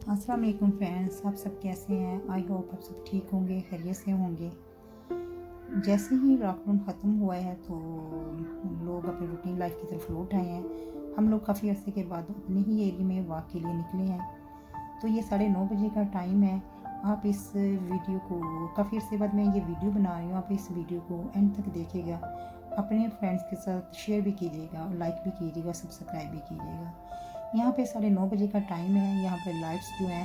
अस्सलाम वालेकुम फ्रेंड्स, आप सब कैसे हैं? आई होप आप सब ठीक होंगे, खैरियत से होंगे। जैसे ही लॉकडाउन ख़त्म हुआ है तो लोग अपनी रूटीन लाइफ की तरफ लौट आए हैं। हम लोग काफ़ी अर्से के बाद अपने ही एरिया में वॉक के लिए निकले हैं। तो ये 9:30 बजे का टाइम है। आप इस वीडियो को काफ़ी अर्से बाद मैं ये वीडियो बना रही हूँ, आप इस वीडियो को एंड तक देखिएगा, अपने फ्रेंड्स के साथ शेयर भी कीजिएगा, लाइक भी कीजिएगा, सब्सक्राइब भी कीजिएगा। यहाँ पे 9:30 बजे का टाइम है। यहाँ पे लाइट्स जो हैं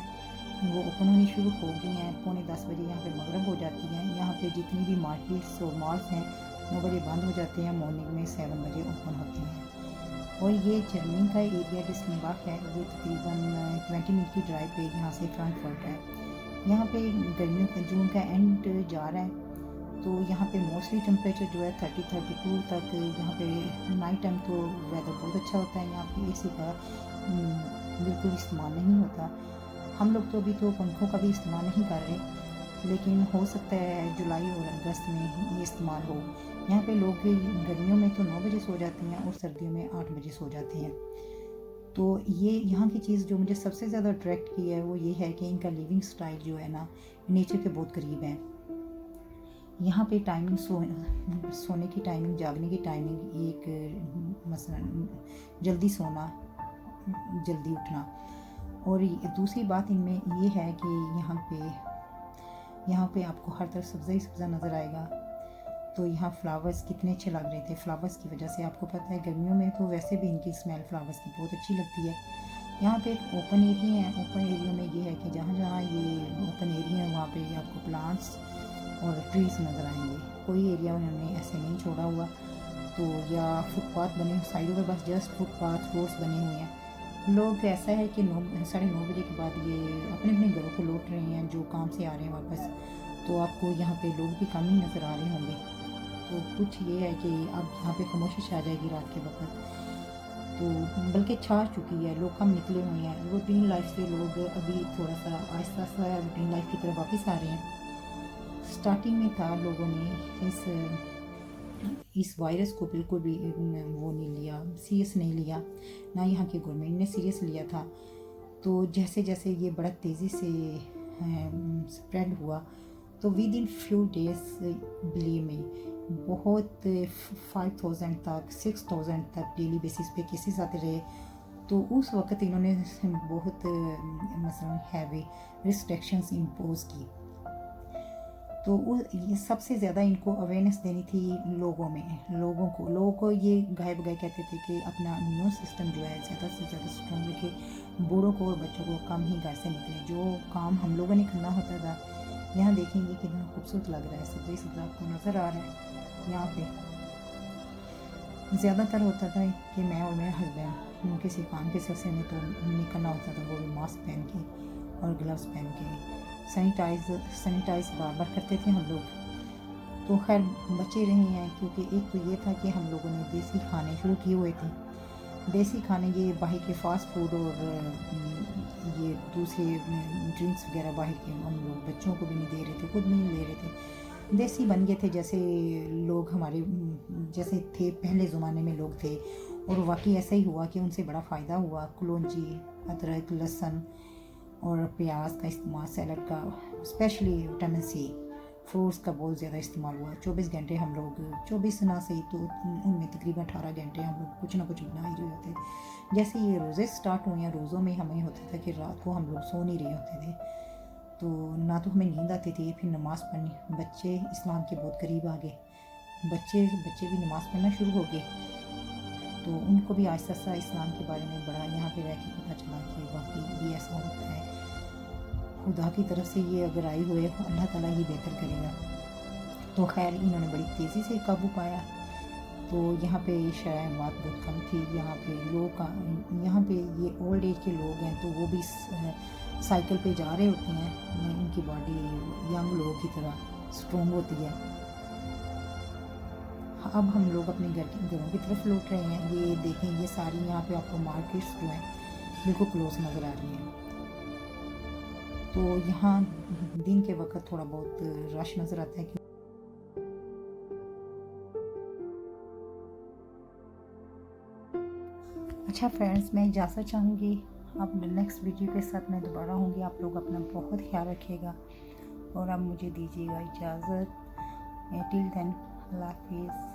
वो ओपन होनी शुरू हो गई हैं। 9:45 बजे यहाँ पे मगरिब हो जाती है। यहाँ पे जितनी भी मार्केट्स और मॉल्स हैं 9 बजे बंद हो जाते हैं, मॉर्निंग में 7 बजे ओपन होते हैं। और ये जर्मनी का एरिया डिसनबाग है। ये तकरीबन 20 मिनट की ड्राइव पे यहाँ से फ्रैंकफर्ट है। यहाँ पे गर्मियों का जून का एंड जा रहा है, तो यहाँ पे मोस्टली टेम्परेचर जो है 30-32 तक। यहाँ पे नाइट टाइम तो वेदर बहुत अच्छा होता है। यहाँ पे एसी का बिल्कुल इस्तेमाल नहीं होता। हम लोग तो अभी तो पंखों का भी इस्तेमाल नहीं कर रहे, लेकिन हो सकता है जुलाई और अगस्त में ये इस्तेमाल हो। यहाँ पे लोग गर्मियों में तो 9 बजे सो जाते हैं और सर्दियों में 8 बजे सो जाते हैं। तो ये यहाँ की चीज़ जो मुझे सबसे ज़्यादा अट्रैक्ट की है वो ये है कि इनका लिविंग स्टाइल जो है ना, नेचर के बहुत करीब है। यहाँ पे टाइमिंग सोने की टाइमिंग, जागने की टाइमिंग एक मसलन जल्दी सोना, जल्दी उठना। और दूसरी बात इनमें ये है कि यहाँ पे आपको हर तरफ सब्ज़ा ही सब्ज़ा नज़र आएगा। तो यहाँ फ्लावर्स कितने अच्छे लग रहे थे। फ्लावर्स की वजह से आपको पता है गर्मियों में तो वैसे भी इनकी स्मेल फ्लावर्स की बहुत अच्छी लगती है। यहाँ पे एक ओपन एरिया है। ओपन एरिया में ये है कि जहाँ जहाँ ये ओपन एरिया है वहाँ पे आपको प्लांट्स और ट्रीज नज़र आएंगे। कोई एरिया उन्होंने ऐसे नहीं छोड़ा हुआ। तो या फुटपाथ बने साइडों पे, बस जस्ट फुटपाथ रोड्स बने हुए हैं। लोग ऐसा है कि 9:30 बजे के बाद ये अपने अपने घरों को लौट रहे हैं, जो काम से आ रहे हैं वापस। तो आपको यहाँ पे लोग भी कम ही नज़र आ रहे होंगे। तो कुछ ये है कि अब यहाँ पे खामोशी छा जाएगी रात के वक्त, तो बल्कि छा चुकी है। लोग कम निकले हुए हैं। रूटीन लाइफ से लोग अभी थोड़ा सा आहिस्ता आहिस्ता रूटीन लाइफ की तरफ वापस आ रहे हैं। स्टार्टिंग में था लोगों ने इस वायरस को बिल्कुल भी वो नहीं लिया, सीरियस नहीं लिया, ना यहाँ की गवर्नमेंट ने सीरियस लिया था। तो जैसे जैसे ये बड़ा तेज़ी से स्प्रेड हुआ, तो with in few days believe में बहुत 5,000 तक 6,000 तक डेली बेसिस पे केसेस आते रहे। तो उस वक्त इन्होंने बहुत मसलन हैवी रिस्ट्रिक्शंस इम्पोज की। तो ये सबसे ज़्यादा इनको अवेयरनेस देनी थी लोगों को ये गाय बगाए कहते थे कि अपना इम्यून सिस्टम जो है ज़्यादा से ज़्यादा स्ट्रॉन्ग रखे, बूढ़ों को और बच्चों को कम ही घर से निकले। जो काम हम लोगों ने करना होता था, यहाँ देखेंगे कितना खूबसूरत लग रहा है, सब्जी सब्जा आपको नज़र आ रहा है। यहाँ पे ज़्यादातर होता था कि मैं और मेरे हस्बैंड किसी काम के सिलसिले में तो निकलना होता था, वो भी मास्क पहन के और ग्लव्स पहन के। सैनिटाइज बार बार करते थे हम लोग। तो खैर बचे रहे हैं, क्योंकि एक तो ये था कि हम लोगों ने देसी खाने शुरू किए हुए थे। देसी खाने ये बाहर के फास्ट फूड और ये दूसरे ड्रिंक्स वगैरह बाहर के हम लोग बच्चों को भी नहीं दे रहे थे, खुद भी नहीं ले रहे थे। देसी बन गए थे जैसे लोग हमारे जैसे थे पहले ज़माने में लोग थे। और वाकई ऐसा ही हुआ कि उनसे बड़ा फ़ायदा हुआ। कलौंजी, अदरक, लहसुन और प्याज का इस्तेमाल, सैलड का, स्पेशली विटामिन सी, फ्रूट्स का बहुत ज़्यादा इस्तेमाल हुआ। 24 घंटे हम लोग, 24 ना सही तो उनमें तकरीबन 18 घंटे हम लोग कुछ ना कुछ बना ही रहे होते। जैसे ये रोज़े स्टार्ट हुए हैं, रोज़ों में हमें होता था कि रात को हम लोग सो नहीं रहे होते थे, तो ना तो हमें नींद आती थी, फिर नमाज़ पढ़नी। बच्चे इस्लाम के बहुत करीब आ गए, बच्चे भी नमाज़ पढ़ना शुरू हो गए। तो उनको भी आहिस्ता आहिस्ता इस्लाम के बारे में बड़ा यहाँ पे रह के पता चला कि वाकई ये ऐसा होता है। खुदा की तरफ से ये अगर आई हुए, अल्लाह ताला ही बेहतर करेगा। तो खैर इन्होंने बड़ी तेज़ी से काबू पाया। तो यहाँ पे शायद बात बहुत कम थी। यहाँ पे ये ओल्ड एज के लोग हैं, तो वो भी साइकिल पे जा रहे होते हैं। इनकी बॉडी यंग लोगों की तरह स्ट्रॉन्ग होती है। अब हम लोग अपने घरों की तरफ लौट रहे हैं। ये देखें, ये सारी यहाँ पे आपको मार्केट्स जो हैं बिल्कुल क्लोज नज़र आ रही हैं। तो यहाँ दिन के वक्त थोड़ा बहुत रश नज़र आता है। अच्छा फ्रेंड्स, मैं इजाज़त चाहूँगी अब नेक्स्ट वीडियो के साथ मैं दोबारा होंगी। आप लोग अपना बहुत ख्याल रखिएगा और अब मुझे दीजिएगा इजाज़त। टिल देन, अल्लाह हाफिज़।